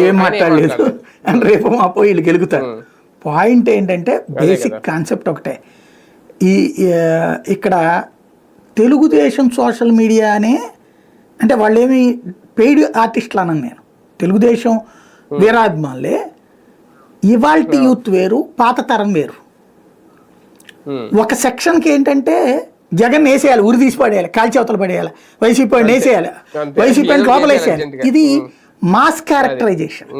ఏం మాట్లాడలేదు అని రేపు మాపో వీళ్ళు గెలుగుతారు. పాయింట్ ఏంటంటే బేసిక్ కాన్సెప్ట్ ఒకటే. ఈ ఇక్కడ తెలుగుదేశం సోషల్ మీడియానే అంటే వాళ్ళేమి పెయిడ్ ఆర్టిస్టులు అన్నాను నేను, తెలుగుదేశం వీరాభిమానులే. ఇవాళ యూత్ వేరు, పాత తరం వేరు. ఒక సెక్షన్కి ఏంటంటే జగన్ వేసేయాలి, ఉరి తీసి పడేయాలి, కాల్చేవతలు పడేయాలి, వైసీపీ వేసేయాలి, వైసీపీ లోపల వేసేయాలి. ఇది మాస్ క్యారెక్టరైజేషన్.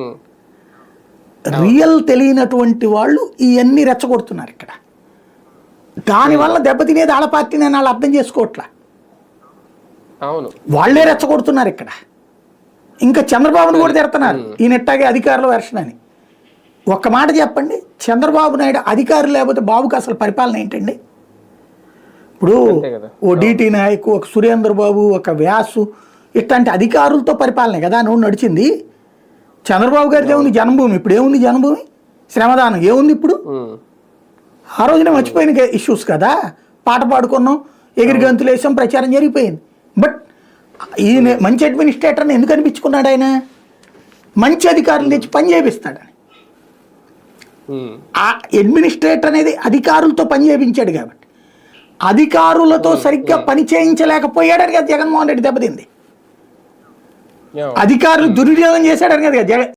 రియల్ తెలియనటువంటి వాళ్ళు ఇవన్నీ రెచ్చగొడుతున్నారు ఇక్కడ. దానివల్ల దెబ్బతినేది ఆళ్ళ పార్టీ నేను వాళ్ళు అర్థం చేసుకోవట్లా, వాళ్లే రెచ్చగొడుతున్నారు ఇక్కడ. ఇంకా చంద్రబాబును కూడా తిడుతున్నారు ఈ నెట్టాగే అధికారుల వెర్షన్ అని. ఒక్క మాట చెప్పండి, చంద్రబాబు నాయుడు అధికారులు లేకపోతే బాబుకి అసలు పరిపాలన ఏంటండి? ఇప్పుడు ఓ డిటి నాయక్, ఒక సురేంద్ర బాబు, ఒక వ్యాసు, ఇట్లాంటి అధికారులతో పరిపాలనే కదా నువ్వు నడిచింది. చంద్రబాబు గారిది ఏముంది జన్మభూమి, ఇప్పుడు ఏముంది జన్మభూమి, శ్రమదానం ఏముంది ఇప్పుడు? ఆ రోజున మర్చిపోయిన ఇష్యూస్ కదా, పాట పాడుకున్నాం, ఎగిరి గంతులు వేసాం, ప్రచారం జరిగిపోయింది. బట్ ఈయన మంచి అడ్మినిస్ట్రేటర్ని ఎందుకు అనిపించుకున్నాడు? ఆయన మంచి అధికారులు తెచ్చి పని చేపిస్తాడని. ఆ అడ్మినిస్ట్రేటర్ అనేది అధికారులతో పని చేయించాడు కాబట్టి, అధికారులతో సరిగ్గా పని చేయించలేకపోయాడని కదా జగన్మోహన్ రెడ్డి దెబ్బతింది. అధికారులు దుర్వినియోగం చేశాడని కదా జగన్